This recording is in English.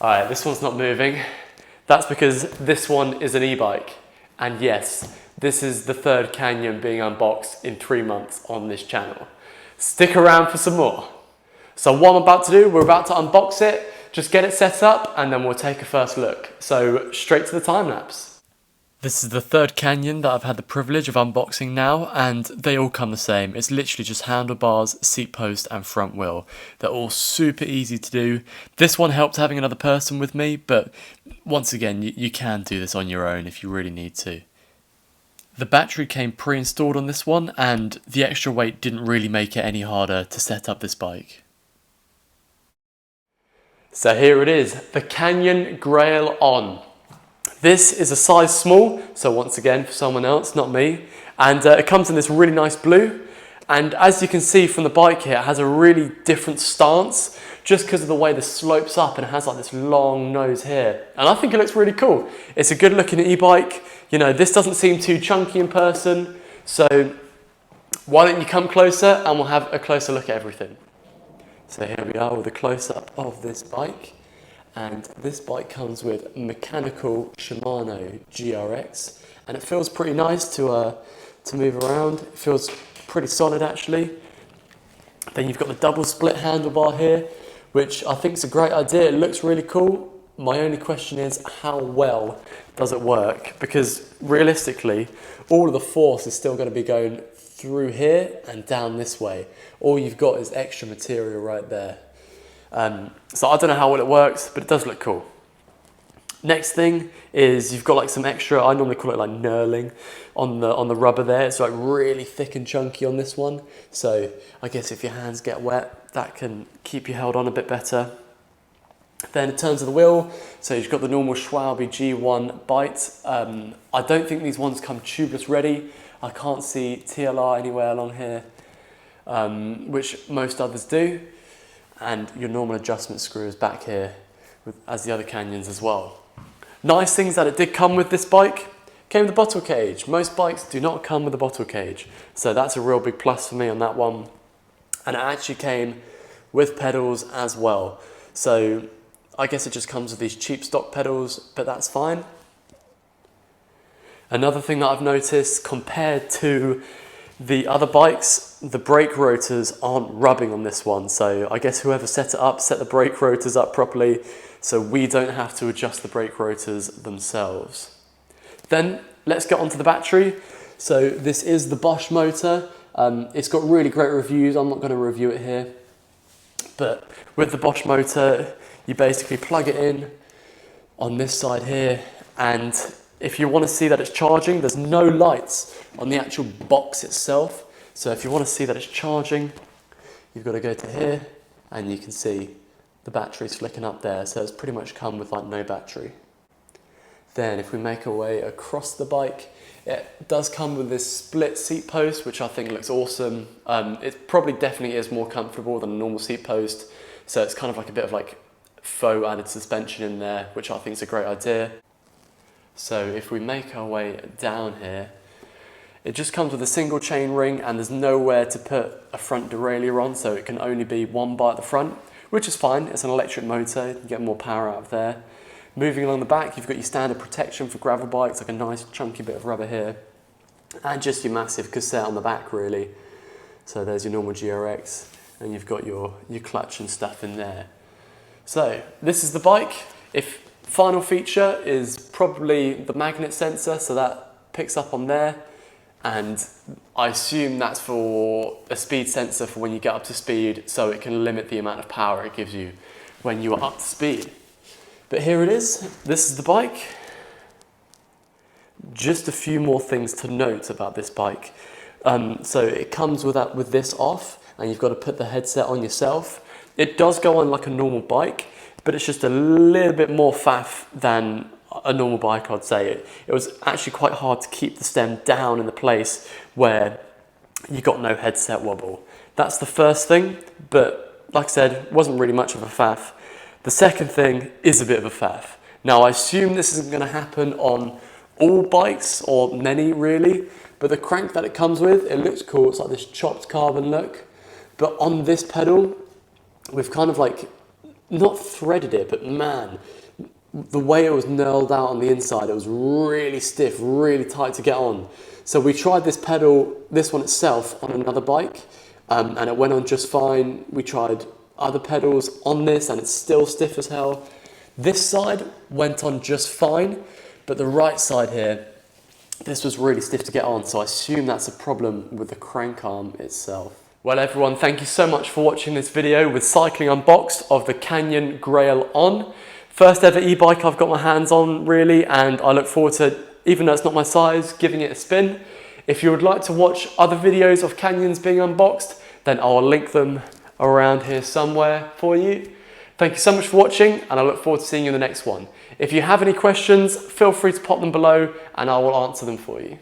Alright, this one's not moving. That's because this one is an e-bike. And yes, this is the third Canyon being unboxed in 3 months on this channel. Stick around for some more. So what I'm about to do, we're about to unbox it, just get it set up, and then we'll take a first look. So straight to the time lapse. This is the third Canyon that I've had the privilege of unboxing now, and they all come the same. It's literally just handlebars, seat post and front wheel. They're all super easy to do. This one helped having another person with me, but once again, you can do this on your own if you really need to. The battery came pre-installed on this one, and the extra weight didn't really make it any harder to set up this bike. So here it is, the Canyon Grail On. This is a size small, so once again for someone else, not me, and it comes in this really nice blue, and as you can see from the bike here, it has a really different stance just because of the way the slopes up, and it has like this long nose here, and I think it looks really cool. It's a good looking e-bike. You know, this doesn't seem too chunky in person, so why don't you come closer and we'll have a closer look at everything. So here we are with a close-up of this bike. And this bike comes with mechanical Shimano GRX, and it feels pretty nice to move around. It feels pretty solid actually. Then you've got the double split handlebar here, which I think is a great idea. It looks really cool. My only question is, how well does it work? Because realistically, all of the force is still going to be going through here and down this way. All you've got is extra material right there. So I don't know how well it works, but it does look cool. Next thing is you've got like some extra, I normally call it like knurling on the rubber there. It's like really thick and chunky on this one. So I guess if your hands get wet, that can keep you held on a bit better. Then in terms of the wheel, so you've got the normal Schwalbe G1 bite. I don't think these ones come tubeless ready. I can't see TLR anywhere along here, which most others do. And your normal adjustment screw is back here, as the other Canyons as well. Nice things that it did come with this bike, came with a bottle cage. Most bikes do not come with a bottle cage, so that's a real big plus for me on that one. And it actually came with pedals as well. So I guess it just comes with these cheap stock pedals, but that's fine. Another thing that I've noticed compared to the other bikes, the brake rotors aren't rubbing on this one. So I guess whoever set it up, set the brake rotors up properly, so we don't have to adjust the brake rotors themselves. Then let's get onto the battery. So this is the Bosch motor. It's got really great reviews. I'm not going to review it here. But with the Bosch motor, you basically plug it in on this side here, and if you want to see that it's charging, there's no lights on the actual box itself. So if you want to see that it's charging, you've got to go to here and you can see the battery's flicking up there. So it's pretty much come with like no battery. Then if we make our way across the bike, it does come with this split seat post, which I think looks awesome. It probably definitely is more comfortable than a normal seat post. So it's kind of like a bit of like faux added suspension in there, which I think is a great idea. So if we make our way down here, it just comes with a single chain ring, and there's nowhere to put a front derailleur on, so it can only be one bar at the front, which is fine. It's an electric motor, you can get more power out of there. Moving along the back, you've got your standard protection for gravel bikes, like a nice chunky bit of rubber here, and just your massive cassette on the back really. So there's your normal GRX, and you've got your clutch and stuff in there. So this is the bike. Final feature is probably the magnet sensor, so that picks up on there, and I assume that's for a speed sensor for when you get up to speed, so it can limit the amount of power it gives you when you are up to speed. But here it is, this is the bike. Just a few more things to note about this bike. So it comes with this off, and you've got to put the headset on yourself. It does go on like a normal bike, but it's just a little bit more faff than a normal bike, I'd say. It was actually quite hard to keep the stem down in the place where you got no headset wobble. That's the first thing, but like I said, it wasn't really much of a faff. The second thing is a bit of a faff. Now I assume this isn't going to happen on all bikes, or many really, but the crank that it comes with, it looks cool. It's like this chopped carbon look, but on this pedal, we've kind of like not threaded it, but man, the way it was knurled out on the inside, it was really stiff, really tight to get on. So we tried this pedal, this one itself, on another bike, and it went on just fine. We tried other pedals on this and it's still stiff as hell. This side went on just fine, but the right side here, this was really stiff to get on, so I assume that's a problem with the crank arm itself. Well everyone, thank you so much for watching this video with Cycling Unboxed of the Canyon Grail On. First ever e-bike I've got my hands on really, and I look forward to, even though it's not my size, giving it a spin. If you would like to watch other videos of Canyons being unboxed, then I'll link them around here somewhere for you. Thank you so much for watching, and I look forward to seeing you in the next one. If you have any questions, feel free to pop them below and I will answer them for you.